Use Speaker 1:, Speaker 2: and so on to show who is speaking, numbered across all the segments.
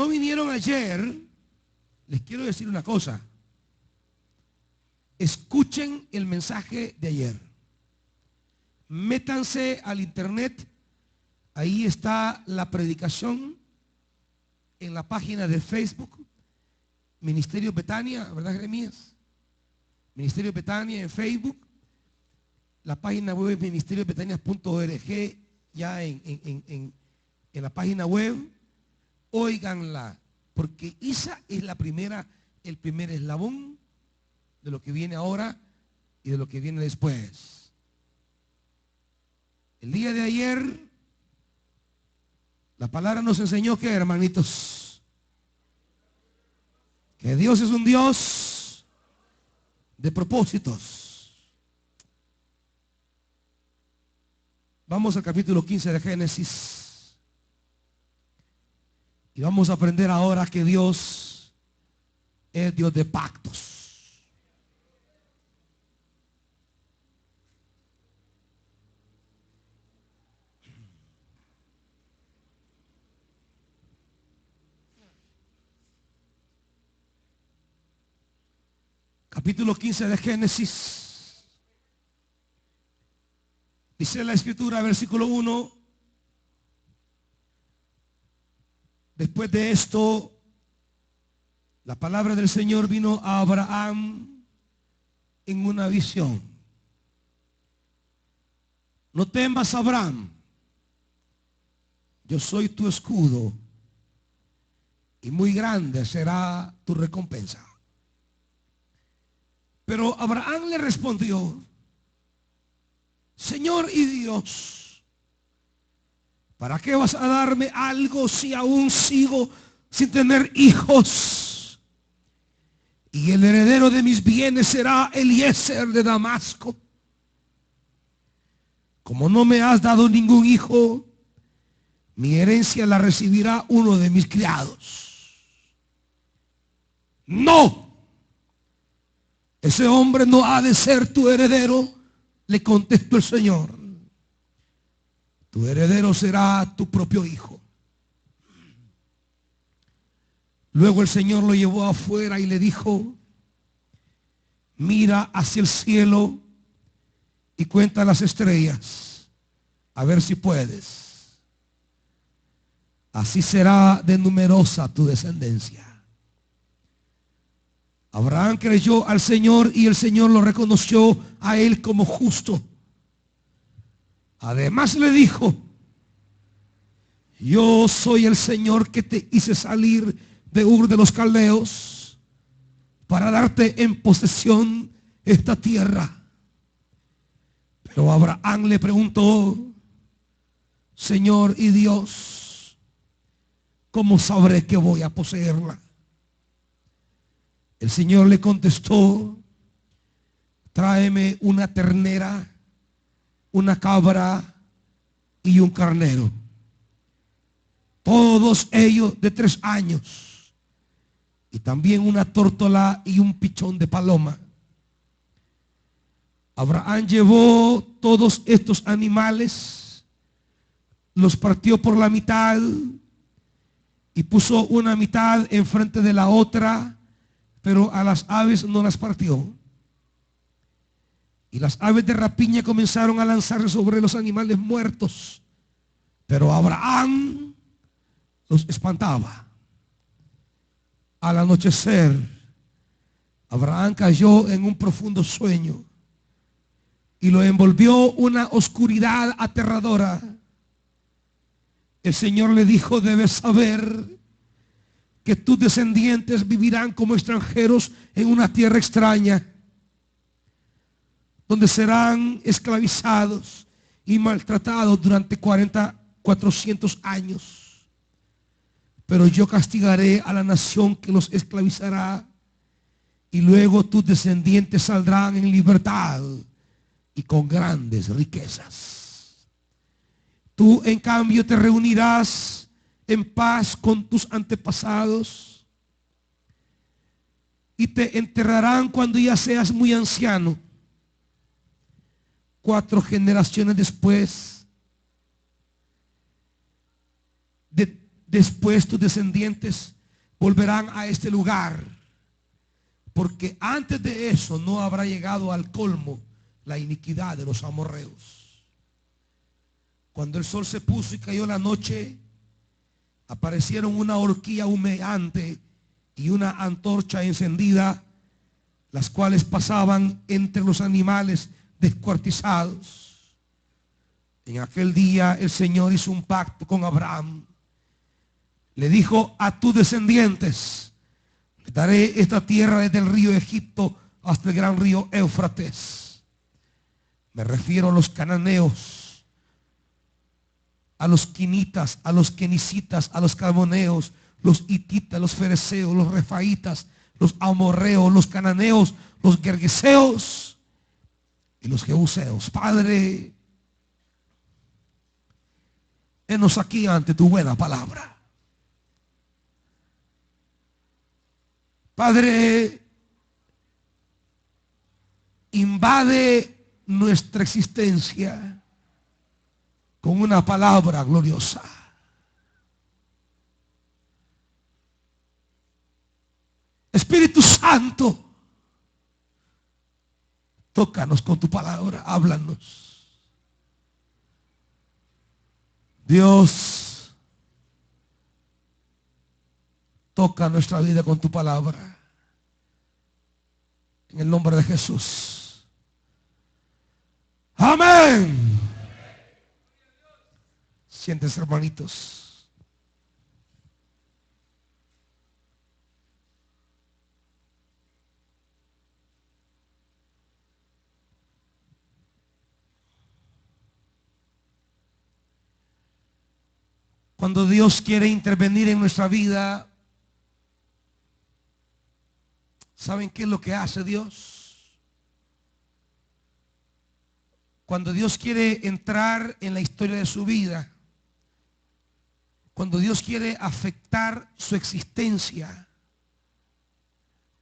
Speaker 1: no vinieron ayer, les quiero decir una cosa. Escuchen el mensaje de ayer. Métanse al internet. Ahí está la predicación en la página de Facebook. Ministerio Betania, ¿verdad, Jeremías? Ministerio Betania en Facebook. La página web es ministeriobetania.org. Ya en la página web. Óiganla, porque esa es el primer eslabón de lo que viene ahora y de lo que viene después. El día de ayer, la palabra nos enseñó que, hermanitos, que Dios es un Dios de propósitos. Vamos al capítulo 15 de Génesis. Y vamos a aprender ahora que Dios es Dios de pactos. Capítulo 15 de Génesis. Dice la Escritura, versículo 1. Después de esto, la palabra del Señor vino a Abraham en una visión. No temas, Abraham, yo soy tu escudo y muy grande será tu recompensa. Pero Abraham le respondió: Señor y Dios, ¿para qué vas a darme algo si aún sigo sin tener hijos? Y el heredero de mis bienes será Eliezer de Damasco. Como no me has dado ningún hijo, mi herencia la recibirá uno de mis criados. No, ese hombre no ha de ser tu heredero, le contestó el Señor. Tu heredero será tu propio hijo. Luego el Señor lo llevó afuera y le dijo: mira hacia el cielo y cuenta las estrellas, a ver si puedes. Así será de numerosa tu descendencia. Abraham creyó al Señor y el Señor lo reconoció a él como justo. Además le dijo: yo soy el Señor que te hice salir de Ur de los Caldeos para darte en posesión esta tierra. Pero Abraham le preguntó: Señor y Dios, ¿cómo sabré que voy a poseerla? El Señor le contestó: tráeme una ternera, una cabra y un carnero, todos ellos de 3 años, y también una tórtola y un pichón de paloma. Abraham llevó todos estos animales, los partió por la mitad y puso una mitad enfrente de la otra, pero a las aves no las partió. Y las aves de rapiña comenzaron a lanzarse sobre los animales muertos, pero Abraham los espantaba. Al anochecer, Abraham cayó en un profundo sueño y lo envolvió una oscuridad aterradora. El Señor le dijo: debes saber que tus descendientes vivirán como extranjeros en una tierra extraña, donde serán esclavizados y maltratados durante 400 años. Pero yo castigaré a la nación que los esclavizará, y luego tus descendientes saldrán en libertad y con grandes riquezas. Tú, en cambio, te reunirás en paz con tus antepasados y te enterrarán cuando ya seas muy anciano. 4 generaciones después de después tus descendientes volverán a este lugar, porque antes de eso no habrá llegado al colmo la iniquidad de los amorreos. Cuando el sol se puso y cayó la noche, aparecieron una horquilla humeante y una antorcha encendida, las cuales pasaban entre los animales descuartizados. En aquel día el Señor hizo un pacto con Abraham. Le dijo: a tus descendientes le daré esta tierra desde el río Egipto hasta el gran río Éufrates. Me refiero a los cananeos, a los quinitas, a los kenicitas, a los carboneos, los hititas, los fereceos, los refaitas, los amorreos, los cananeos, los gergeseos y los jebuseos. Padre, henos aquí ante tu buena palabra. Padre, invade nuestra existencia con una palabra gloriosa. Espíritu Santo, tócanos con tu palabra, háblanos. Dios, toca nuestra vida con tu palabra. En el nombre de Jesús. Amén. Siéntense, hermanitos. Cuando Dios quiere intervenir en nuestra vida, ¿saben qué es lo que hace Dios? Cuando Dios quiere entrar en la historia de su vida, cuando Dios quiere afectar su existencia,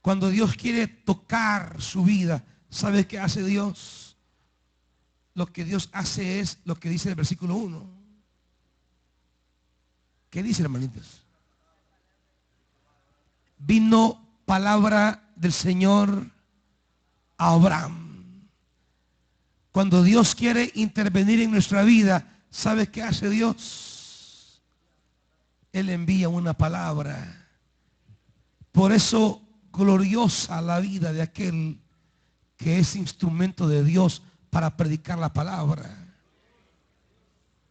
Speaker 1: cuando Dios quiere tocar su vida, ¿sabe qué hace Dios? Lo que Dios hace es lo que dice el versículo 1. ¿Qué dice, hermanitos? Vino palabra del Señor a Abraham. Cuando Dios quiere intervenir en nuestra vida, ¿sabe qué hace Dios? Él envía una palabra. Por eso gloriosa la vida de aquel que es instrumento de Dios para predicar la palabra.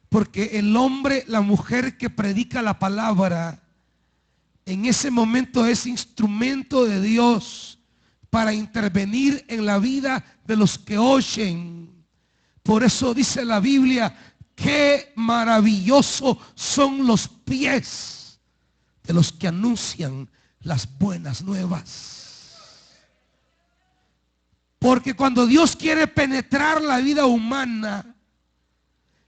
Speaker 1: Porque el hombre, la mujer que predica la palabra, en ese momento es instrumento de Dios para intervenir en la vida de los que oyen. Por eso dice la Biblia: qué maravilloso son los pies de los que anuncian las buenas nuevas. Porque cuando Dios quiere penetrar la vida humana,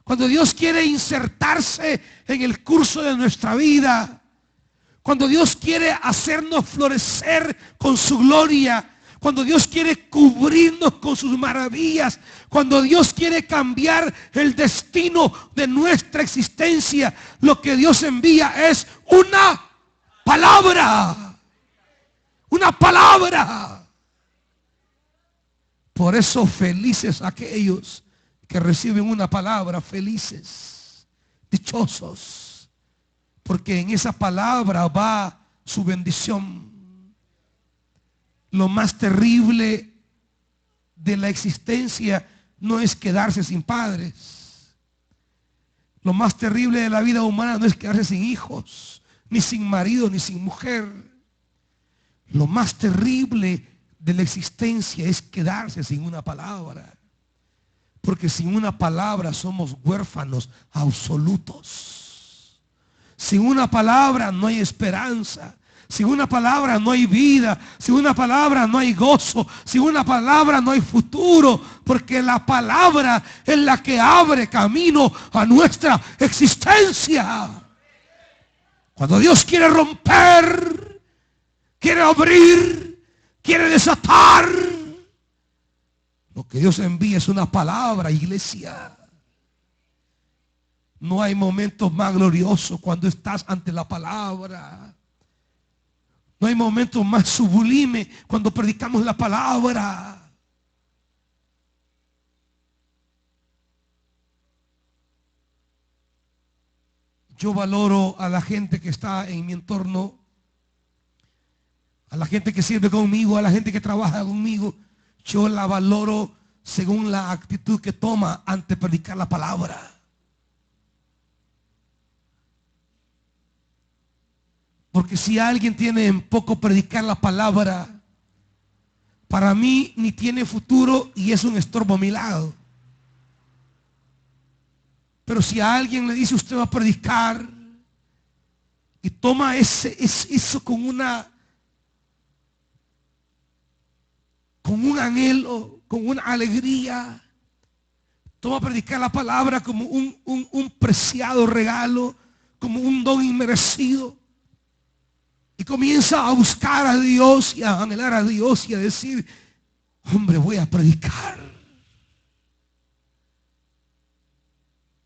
Speaker 1: cuando Dios quiere insertarse en el curso de nuestra vida, cuando Dios quiere hacernos florecer con su gloria, cuando Dios quiere cubrirnos con sus maravillas, cuando Dios quiere cambiar el destino de nuestra existencia, lo que Dios envía es una palabra. Una palabra. Por eso felices aquellos que reciben una palabra, felices, dichosos, porque en esa palabra va su bendición. Lo más terrible de la existencia no es quedarse sin padres. Lo más terrible de la vida humana no es quedarse sin hijos, ni sin marido, ni sin mujer. Lo más terrible de la existencia es quedarse sin una palabra. Porque sin una palabra somos huérfanos absolutos. Sin una palabra no hay esperanza. Sin una palabra no hay vida. Sin una palabra no hay gozo. Sin una palabra no hay futuro. Porque la palabra es la que abre camino a nuestra existencia. Cuando Dios quiere romper, quiere abrir, quiere desatar, lo que Dios envía es una palabra, iglesia. No hay momentos más gloriosos cuando estás ante la palabra. No hay momentos más sublimes cuando predicamos la palabra. Yo valoro a la gente que está en mi entorno, a la gente que sirve conmigo, a la gente que trabaja conmigo. Yo la valoro según la actitud que toma ante predicar la palabra. Porque si alguien tiene en poco predicar la palabra, para mí ni tiene futuro y es un estorbo a mi lado. Pero si a alguien le dice usted va a predicar y toma eso con un anhelo, con una alegría, toma a predicar la palabra como un preciado regalo, como un don inmerecido. Y comienza a buscar a Dios y a anhelar a Dios y a decir, hombre, voy a predicar.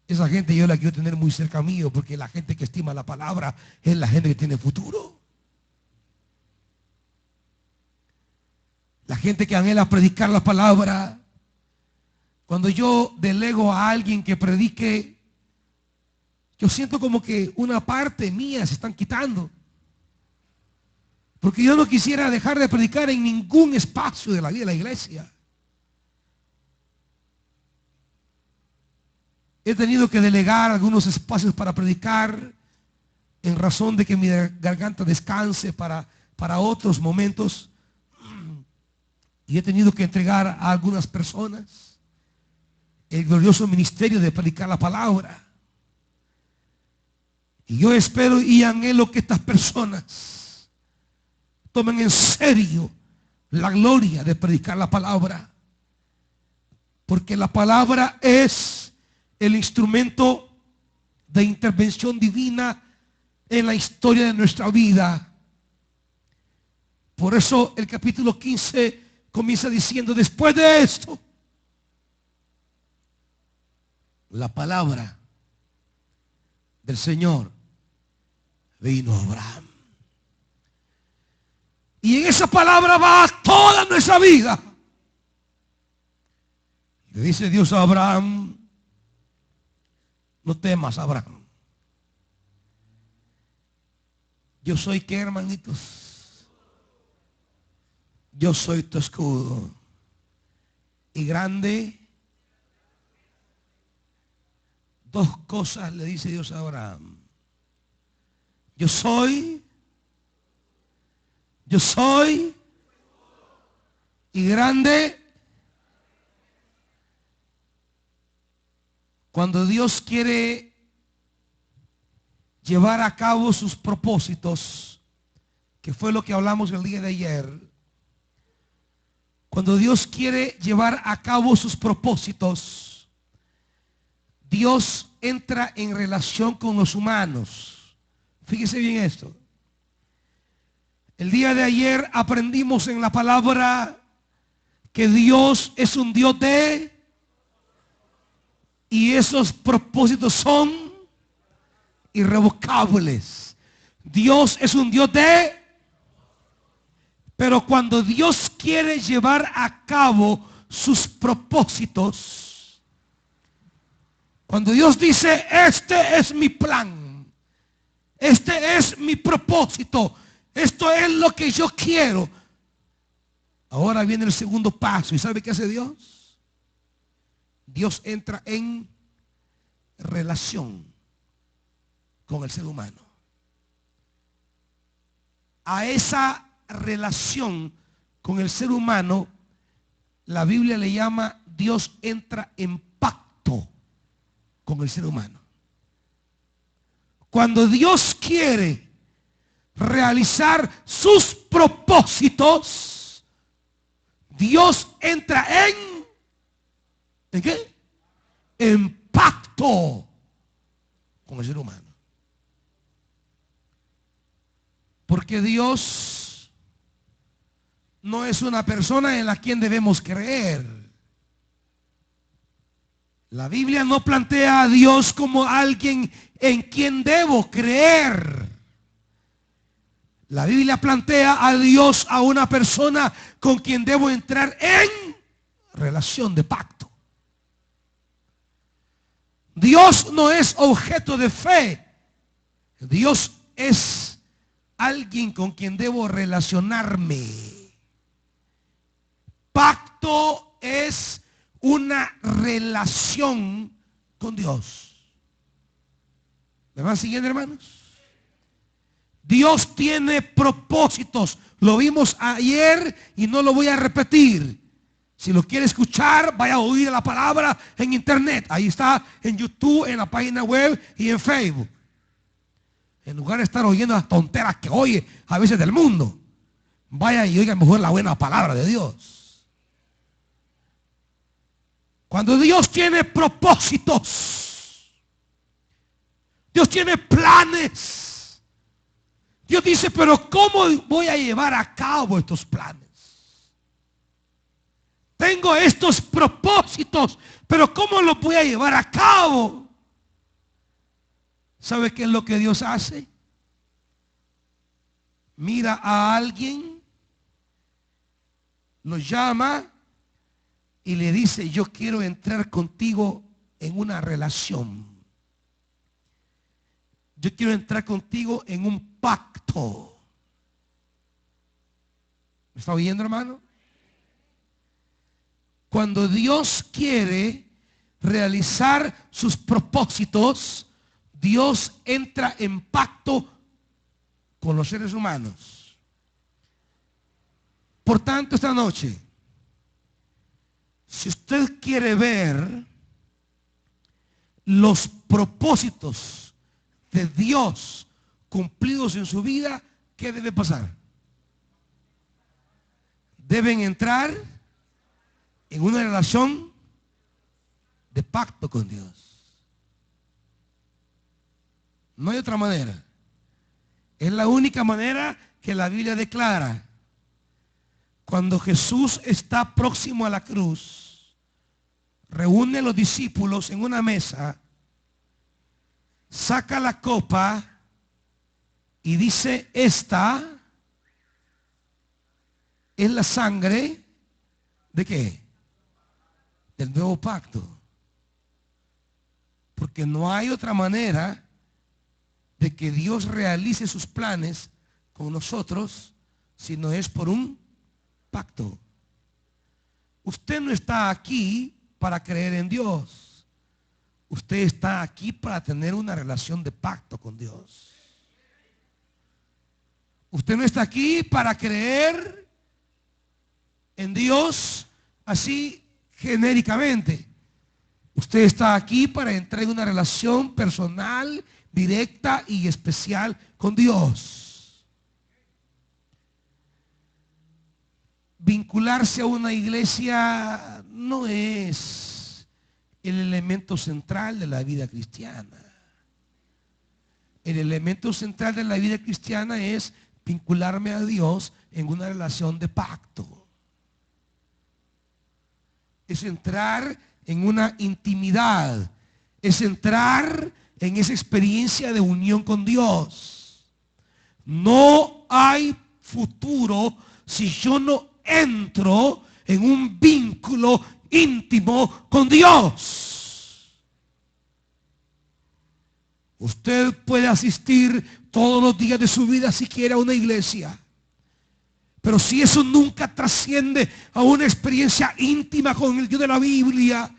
Speaker 1: Esa gente yo la quiero tener muy cerca mío, porque la gente que estima la palabra es la gente que tiene futuro. La gente que anhela predicar la palabra. Cuando yo delego a alguien que predique, yo siento como que una parte mía se están quitando. Porque yo no quisiera dejar de predicar en ningún espacio de la vida de la iglesia. He tenido que delegar algunos espacios para predicar en razón de que mi garganta descanse para otros momentos. Y he tenido que entregar a algunas personas el glorioso ministerio de predicar la palabra. Y yo espero y anhelo que estas personas tomen en serio la gloria de predicar la palabra. Porque la palabra es el instrumento de intervención divina en la historia de nuestra vida. Por eso el capítulo 15 comienza diciendo, después de esto, la palabra del Señor vino a Abraham. Y en esa palabra va toda nuestra vida. Le dice Dios a Abraham, no temas, Abraham. Yo soy, ¿qué, hermanitos? Yo soy tu escudo. Y grande. Dos cosas le dice Dios a Abraham. Yo soy y grande. Cuando Dios quiere llevar a cabo sus propósitos, que fue lo que hablamos el día de ayer, cuando Dios quiere llevar a cabo sus propósitos, Dios entra en relación con los humanos. Fíjese bien esto. El día de ayer aprendimos en la palabra que Dios es un Dios y esos propósitos son irrevocables. Dios es un Dios pero cuando Dios quiere llevar a cabo sus propósitos, cuando Dios dice, este es mi plan, este es mi propósito, esto es lo que yo quiero. Ahora viene el segundo paso. ¿Y sabe qué hace Dios? Dios entra en relación con el ser humano. A esa relación con el ser humano, la Biblia le llama, Dios entra en pacto con el ser humano. Cuando Dios quiere realizar sus propósitos, Dios entra ¿en qué? En pacto con el ser humano. Porque Dios no es una persona en la quien debemos creer. La Biblia no plantea a Dios como alguien en quien debo creer. La Biblia plantea a Dios a una persona con quien debo entrar en relación de pacto. Dios no es objeto de fe. Dios es alguien con quien debo relacionarme. Pacto es una relación con Dios. ¿Me van siguiendo, hermanos? Dios tiene propósitos. Lo vimos ayer y no lo voy a repetir. Si lo quiere escuchar, vaya a oír la palabra en internet. Ahí está en YouTube, en la página web y en Facebook. En lugar de estar oyendo las tonteras que oye a veces del mundo, vaya y oiga mejor la buena palabra de Dios. Cuando Dios tiene propósitos, Dios tiene planes. Dios dice, pero ¿cómo voy a llevar a cabo estos planes? Tengo estos propósitos, pero ¿cómo los voy a llevar a cabo? ¿Sabe qué es lo que Dios hace? Mira a alguien, lo llama y le dice, yo quiero entrar contigo en una relación. Yo quiero entrar contigo en un pacto. ¿Me está oyendo, hermano? Cuando Dios quiere realizar sus propósitos, Dios entra en pacto con los seres humanos. Por tanto, esta noche, si usted quiere ver los propósitos de Dios cumplidos en su vida, ¿qué debe pasar? Deben entrar en una relación de pacto con Dios. No hay otra manera. Es la única manera que la Biblia declara. Cuando Jesús está próximo a la cruz, reúne a los discípulos en una mesa, saca la copa y dice, esta es la sangre ¿de qué? Del nuevo pacto. Porque no hay otra manera de que Dios realice sus planes con nosotros si no es por un pacto. Usted no está aquí para creer en Dios. Usted está aquí para tener una relación de pacto con Dios. Usted no está aquí para creer en Dios así genéricamente. Usted está aquí para entrar en una relación personal, directa y especial con Dios. Vincularse a una iglesia no es el elemento central de la vida cristiana. El elemento central de la vida cristiana es vincularme a Dios en una relación de pacto. Es entrar en una intimidad. Es entrar en esa experiencia de unión con Dios. No hay futuro si yo no entro en un vínculo íntimo con Dios. Usted puede asistir todos los días de su vida si quiere a una iglesia. Pero si eso nunca trasciende a una experiencia íntima con el Dios de la Biblia,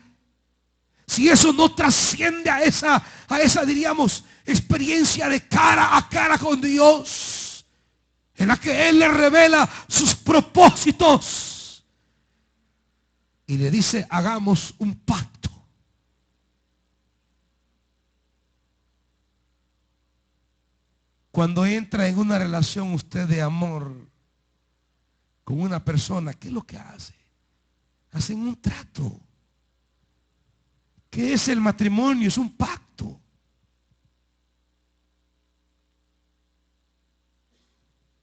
Speaker 1: si eso no trasciende a esa diríamos, experiencia de cara a cara con Dios, en la que Él le revela sus propósitos y le dice, hagamos un pacto. Cuando entra en una relación usted de amor con una persona, ¿qué es lo que hace? Hacen un trato. ¿Qué es el matrimonio? Es un pacto.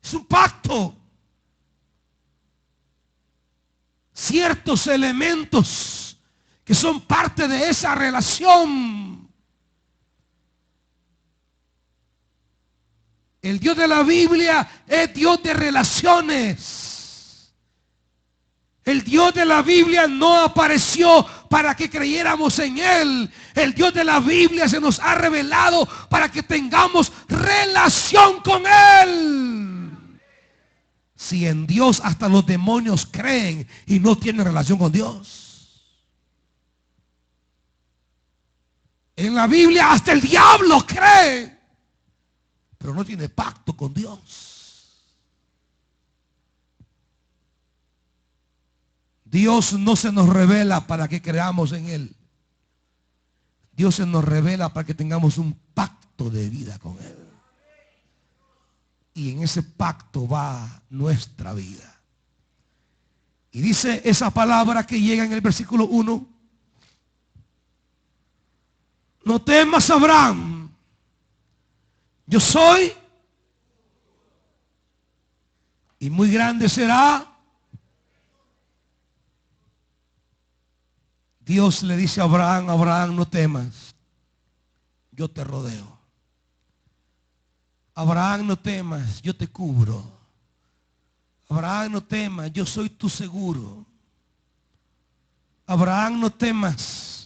Speaker 1: Es un pacto. Ciertos elementos que son parte de esa relación. El Dios de la Biblia es Dios de relaciones. El Dios de la Biblia no apareció para que creyéramos en Él. El Dios de la Biblia se nos ha revelado para que tengamos relación con Él. Si en Dios hasta los demonios creen y no tienen relación con Dios. En la Biblia hasta el diablo cree, pero no tiene pacto con Dios. Dios no se nos revela para que creamos en Él. Dios se nos revela para que tengamos un pacto de vida con Él. Y en ese pacto va nuestra vida. Y dice esa palabra que llega en el versículo 1. No temas, Abraham. Yo soy. Y muy grande será. Dios le dice a Abraham, Abraham, no temas. Yo te rodeo. Abraham, no temas, yo te cubro. Abraham, no temas, yo soy tu seguro. Abraham, no temas.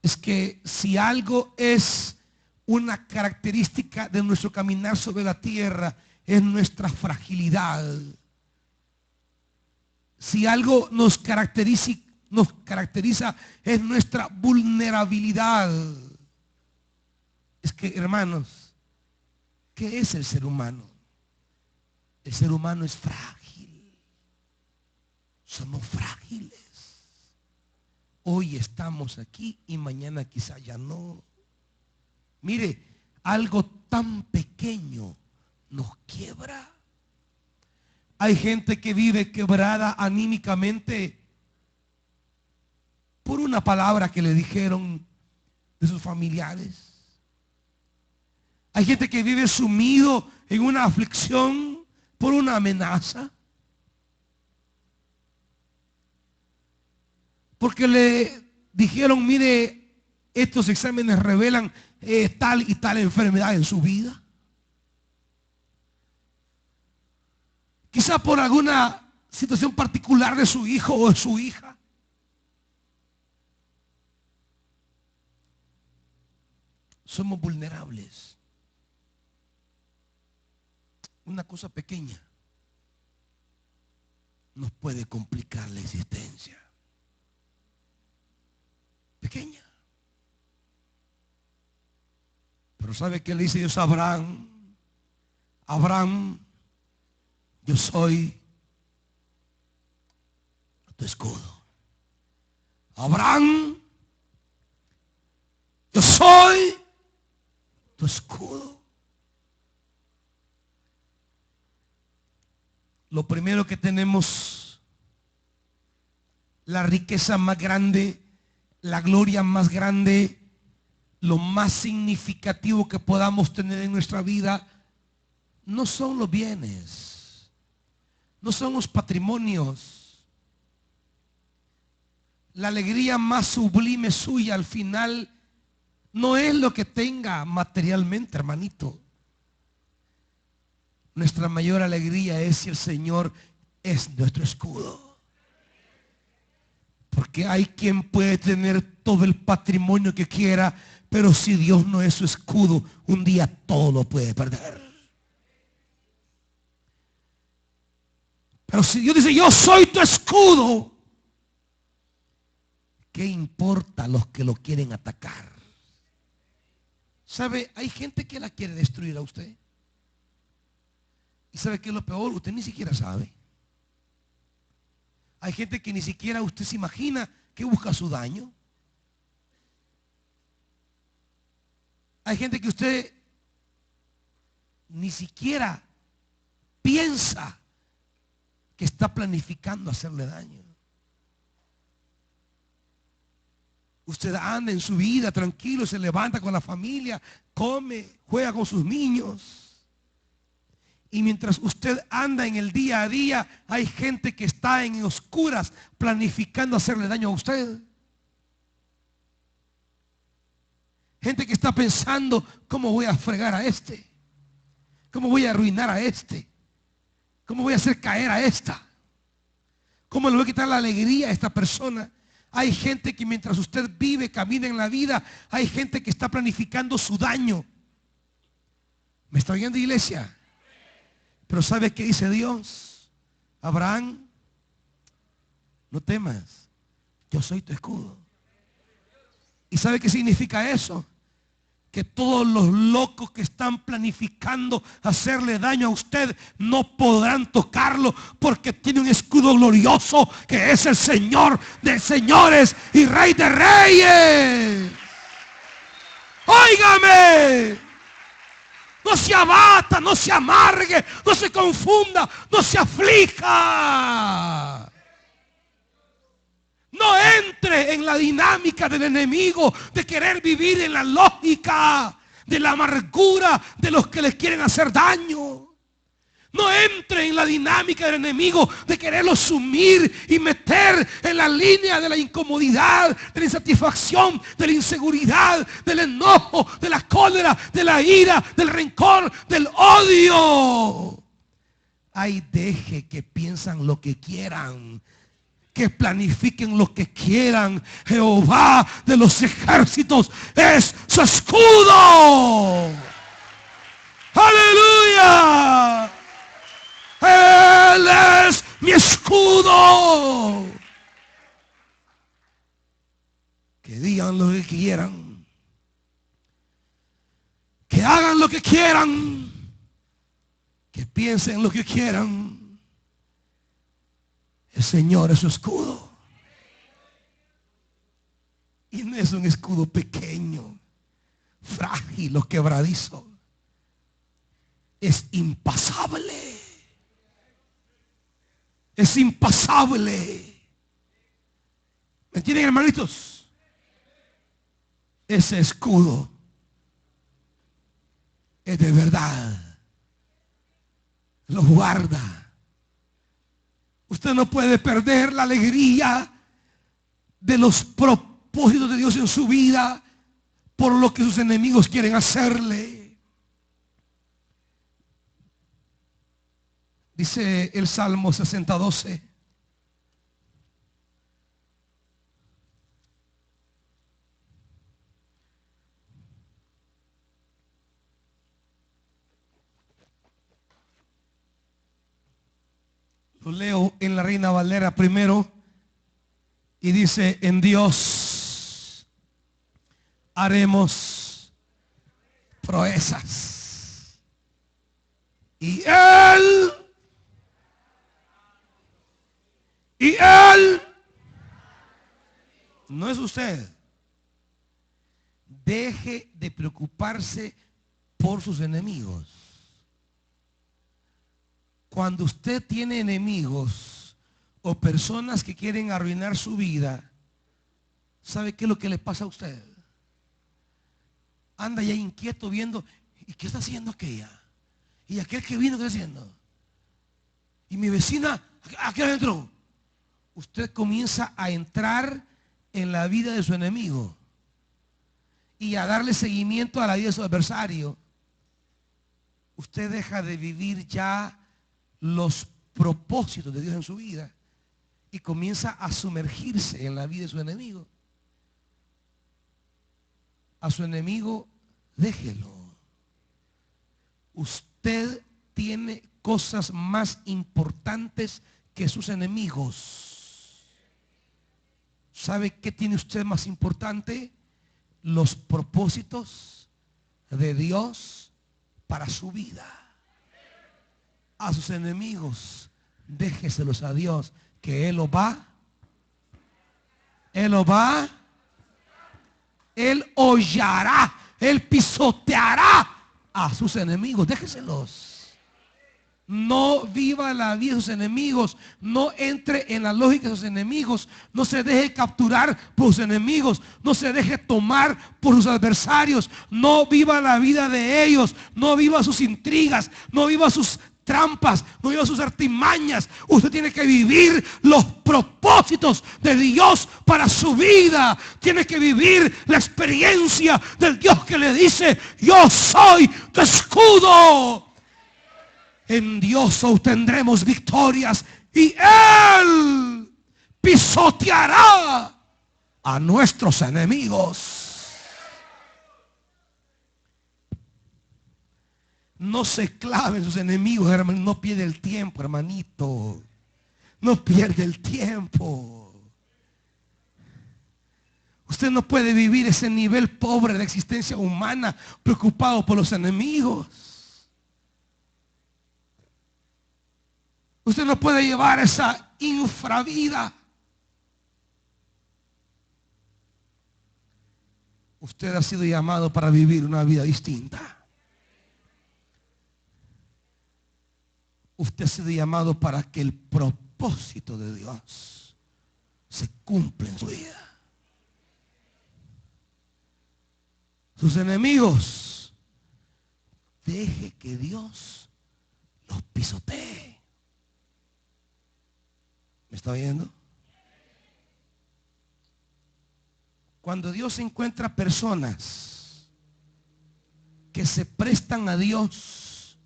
Speaker 1: Es que si algo es una característica de nuestro caminar sobre la tierra, es nuestra fragilidad. Si algo nos caracteriza es nuestra vulnerabilidad. Es que, hermanos, ¿qué es el ser humano? El ser humano es frágil. Somos frágiles. Hoy estamos aquí y mañana quizá ya no. Mire, algo tan pequeño nos quiebra. Hay gente que vive quebrada anímicamente por una palabra que le dijeron de sus familiares. Hay gente que vive sumido en una aflicción por una amenaza. Porque le dijeron, mire, estos exámenes revelan tal y tal enfermedad en su vida. Quizá por alguna situación particular de su hijo o de su hija. Somos vulnerables. Una cosa pequeña nos puede complicar la existencia. Pequeña. Pero ¿sabe qué le dice Dios a Abraham? Abraham, yo soy tu escudo. Abraham, yo soy tu escudo. Lo primero que tenemos, la riqueza más grande, la gloria más grande, lo más significativo que podamos tener en nuestra vida, no son los bienes, no son los patrimonios. La alegría más sublime suya al final no es lo que tenga materialmente, hermanito. Nuestra mayor alegría es si el Señor es nuestro escudo. Porque hay quien puede tener todo el patrimonio que quiera, pero si Dios no es su escudo, un día todo lo puede perder. Pero si Dios dice, yo soy tu escudo, ¿qué importa a los que lo quieren atacar? ¿Sabe? Hay gente que la quiere destruir a usted. ¿Y sabe qué es lo peor? Usted ni siquiera sabe. Hay gente que ni siquiera usted se imagina que busca su daño. Hay gente que usted ni siquiera piensa que está planificando hacerle daño. Usted anda en su vida tranquilo, se levanta con la familia, come, juega con sus niños. Y mientras usted anda en el día a día, hay gente que está en oscuras planificando hacerle daño a usted. Gente que está pensando, ¿cómo voy a fregar a este? ¿Cómo voy a arruinar a este? ¿Cómo voy a hacer caer a esta? ¿Cómo le voy a quitar la alegría a esta persona? Hay gente que mientras usted vive, camina en la vida, hay gente que está planificando su daño. ¿Me está oyendo, iglesia? Pero ¿sabe qué dice Dios? Abraham, no temas, yo soy tu escudo. ¿Y sabe qué significa eso? Que todos los locos que están planificando hacerle daño a usted no podrán tocarlo, porque tiene un escudo glorioso que es el Señor de señores y Rey de reyes. Óigame, no se abata, no se amargue, no se confunda, no se aflija. No entre en la dinámica del enemigo de querer vivir en la lógica de la amargura de los que les quieren hacer daño. No entre en la dinámica del enemigo de quererlo sumir y meter en la línea de la incomodidad, de la insatisfacción, de la inseguridad, del enojo, de la cólera, de la ira, del rencor, del odio. Ay, deje que piensan lo que quieran, que planifiquen lo que quieran. Jehová de los ejércitos es su escudo. Aleluya. Él es mi escudo. Que digan lo que quieran, que hagan lo que quieran, que piensen lo que quieran. El Señor es su escudo. Y no es un escudo pequeño, frágil o quebradizo. Es impasable. Es impasable. ¿Me entienden, hermanitos? Ese escudo es de verdad. Lo guarda. Usted no puede perder la alegría de los propósitos de Dios en su vida por lo que sus enemigos quieren hacerle. Dice el Salmo 60:12. Lo leo en la Reina Valera primero y dice: en Dios haremos proezas y Él no es usted. Deje de preocuparse por sus enemigos. Cuando usted tiene enemigos o personas que quieren arruinar su vida, ¿sabe qué es lo que le pasa a usted? Anda ya inquieto viendo, ¿y qué está haciendo aquella? ¿Y aquel que vino qué está haciendo? ¿Y mi vecina aquí adentro? Usted comienza a entrar en la vida de su enemigo y a darle seguimiento a la vida de su adversario. Usted deja de vivir ya los propósitos de Dios en su vida y comienza a sumergirse en la vida de su enemigo. A su enemigo déjelo. Usted tiene cosas más importantes que sus enemigos. ¿Sabe qué tiene usted más importante? Los propósitos de Dios para su vida. A sus enemigos déjeselos a Dios, que Él los va, Él hollará, Él pisoteará a sus enemigos. Déjeselos. No viva la vida de sus enemigos. No entre en la lógica de sus enemigos. No se deje capturar por sus enemigos. No se deje tomar por sus adversarios. No viva la vida de ellos. No viva sus intrigas. No viva sus trampas, no lleva sus artimañas. Usted tiene que vivir los propósitos de Dios para su vida. Tiene que vivir la experiencia del Dios que le dice: yo soy tu escudo. En Dios obtendremos victorias y Él pisoteará a nuestros enemigos. No se claven sus enemigos, hermano. No pierde el tiempo, hermanito. No pierde el tiempo. Usted no puede vivir ese nivel pobre de existencia humana, preocupado por los enemigos. Usted no puede llevar esa infravida. Usted ha sido llamado para vivir una vida distinta. Usted ha sido llamado para que el propósito de Dios se cumpla en su vida. Sus enemigos, deje que Dios los pisotee. ¿Me está oyendo? Cuando Dios encuentra personas que se prestan a Dios,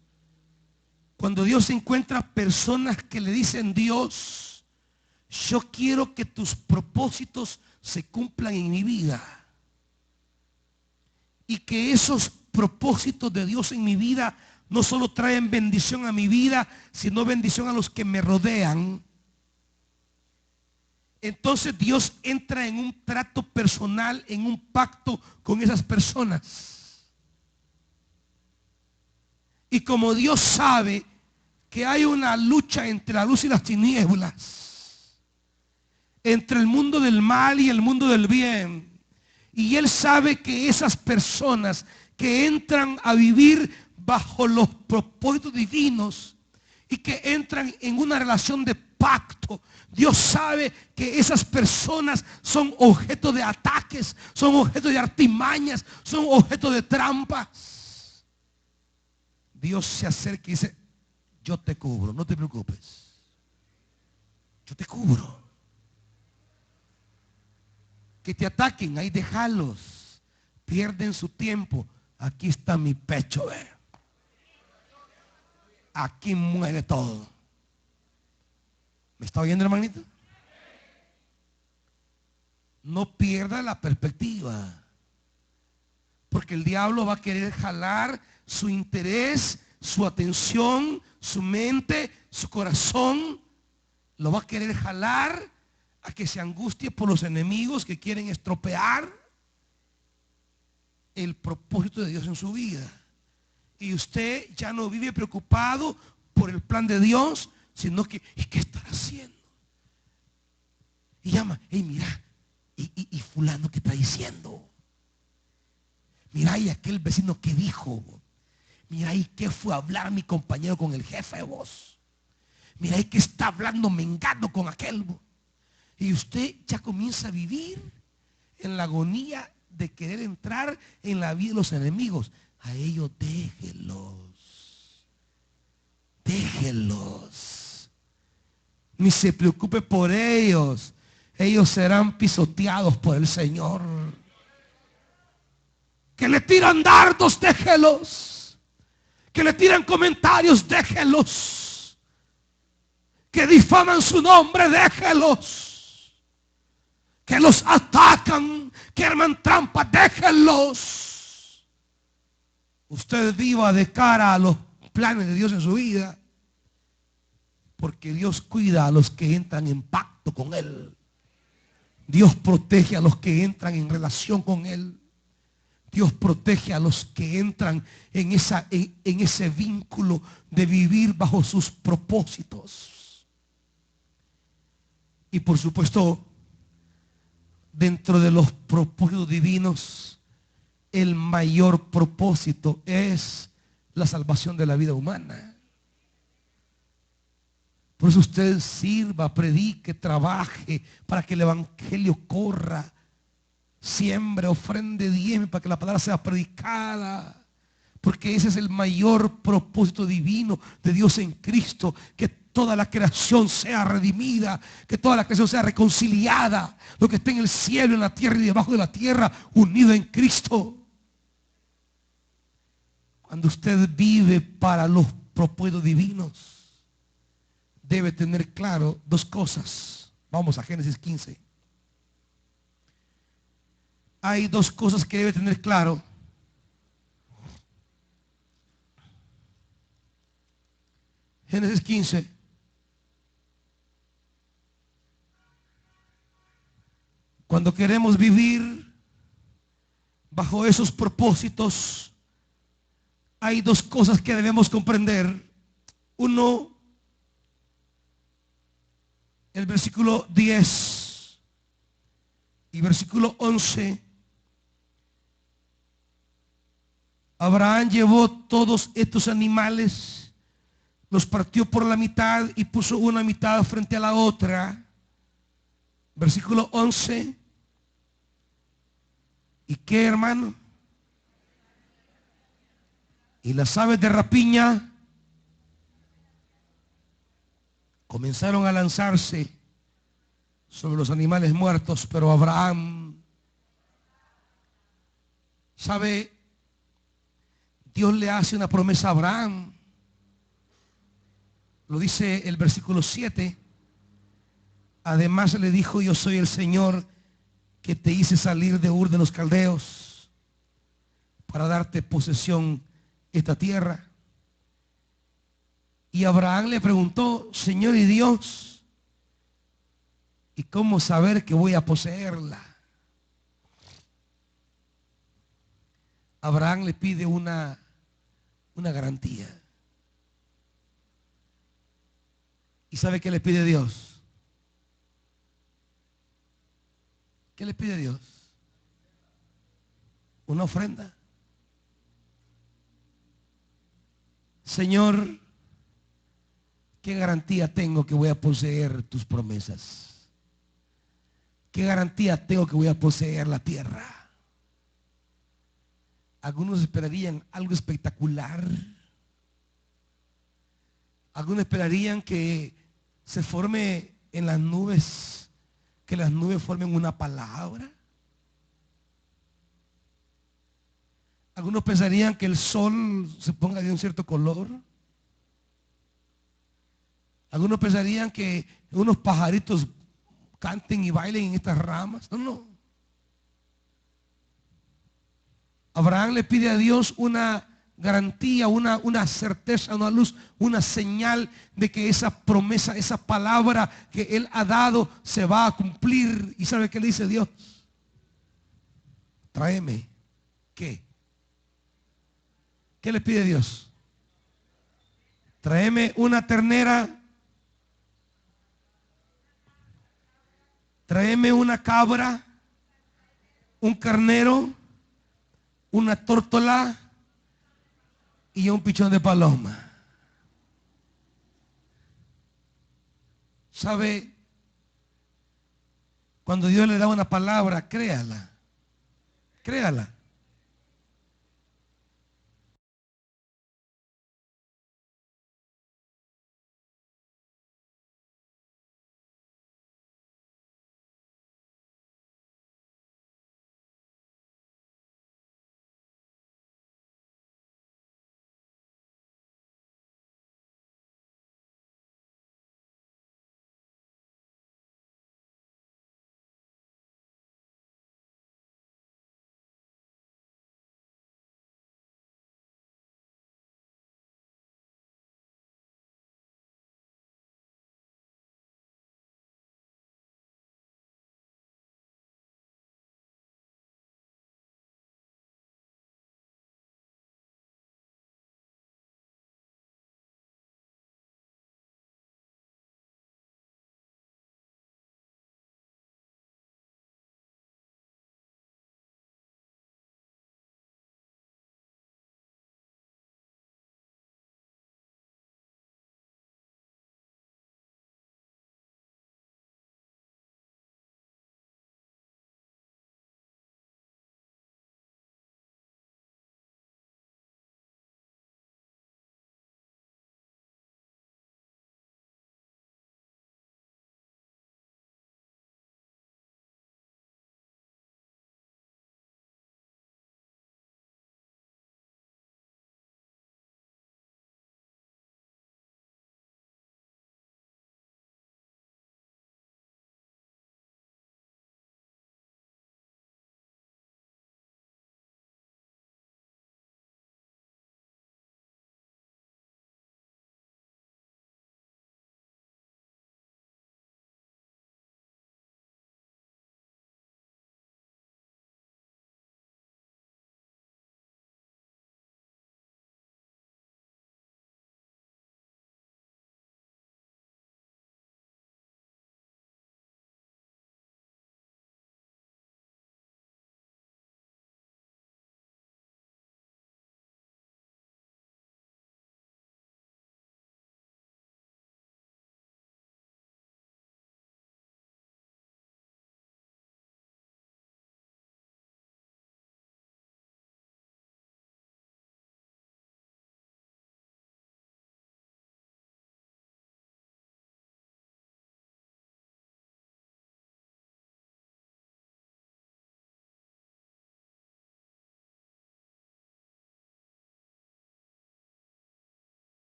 Speaker 1: cuando Dios encuentra personas que le dicen: Dios, yo quiero que tus propósitos se cumplan en mi vida, y que esos propósitos de Dios en mi vida no solo traen bendición a mi vida, sino bendición a los que me rodean. Entonces Dios entra en un trato personal, en un pacto con esas personas. Y como Dios sabe que hay una lucha entre la luz y las tinieblas, entre el mundo del mal y el mundo del bien, y Él sabe que esas personas que entran a vivir bajo los propósitos divinos y que entran en una relación de pacto, Dios sabe que esas personas son objeto de ataques, son objeto de artimañas, son objeto de trampas. Dios se acerca y dice: yo te cubro, no te preocupes, yo te cubro. Que te ataquen, ahí déjalos, pierden su tiempo. Aquí está mi pecho, aquí muere todo. ¿Me está oyendo, hermanito? No pierda la perspectiva, porque el diablo va a querer jalar su interés, su atención, su mente, su corazón. Lo va a querer jalar a que se angustie por los enemigos que quieren estropear el propósito de Dios en su vida. Y usted ya no vive preocupado por el plan de Dios, sino que: ¿y qué estará haciendo? Y llama: hey, mira, y fulano, ¿qué está diciendo? Mira, y aquel vecino que dijo. Mira, y qué fue a hablar mi compañero con el jefe, vos. Mira, y que está hablando mengano con aquel. Y usted ya comienza a vivir en la agonía de querer entrar en la vida de los enemigos. A ellos déjenlos. Déjenlos. Ni se preocupe por ellos. Ellos serán pisoteados por el Señor. Que le tiran dardos, déjenlos. Que le tiran comentarios, déjenlos. Que difaman su nombre, déjenlos. Que los atacan, que arman trampas, déjenlos. Usted viva de cara a los planes de Dios en su vida, porque Dios cuida a los que entran en pacto con Él. Dios protege a los que entran en relación con Él. Dios protege a los que entran en ese vínculo de vivir bajo sus propósitos. Y por supuesto, dentro de los propósitos divinos, el mayor propósito es la salvación de la vida humana. Por eso usted sirva, predique, trabaje para que el evangelio corra. Siembre, ofrende, diezme para que la palabra sea predicada, Porque ese es el mayor propósito divino de Dios en Cristo, que toda la creación sea redimida, que toda la creación sea reconciliada, lo que esté en el cielo, en la tierra y debajo de la tierra, unido en Cristo. Cuando usted vive para los propósitos divinos, debe tener claro dos cosas. Vamos a Génesis 15. Hay dos cosas que debe tener claro. Génesis 15. Cuando queremos vivir bajo esos propósitos, hay dos cosas que debemos comprender. Uno, el versículo 10 y versículo 11. Abraham llevó todos estos animales, los partió por la mitad y puso una mitad frente a la otra. Versículo 11. ¿Y qué, hermano? Y las aves de rapiña comenzaron a lanzarse sobre los animales muertos, pero Abraham, ¿sabe? Dios le hace una promesa a Abraham. Lo dice el versículo 7. Además le dijo: yo soy el Señor que te hice salir de Ur de los Caldeos para darte posesión esta tierra. Y Abraham le preguntó: Señor y Dios, ¿y cómo saber que voy a poseerla? Abraham le pide una garantía. ¿Y sabe qué le pide Dios? ¿Qué le pide Dios? Una ofrenda. Señor, ¿qué garantía tengo que voy a poseer tus promesas? ¿Qué garantía tengo que voy a poseer la tierra? Algunos esperarían algo espectacular. Algunos esperarían que se forme en las nubes, que las nubes formen una palabra. Algunos pensarían que el sol se ponga de un cierto color. Algunos pensarían que unos pajaritos canten y bailen en estas ramas. No, no. Abraham le pide a Dios una garantía, una certeza, una luz, una señal de que esa promesa, esa palabra que Él ha dado se va a cumplir. ¿Y sabe qué le dice Dios? Tráeme. ¿Qué? ¿Qué le pide Dios? Tráeme una ternera. Tráeme una cabra, un carnero, una tórtola y un pichón de paloma. ¿Sabe? Cuando Dios le da una palabra, créala. Créala.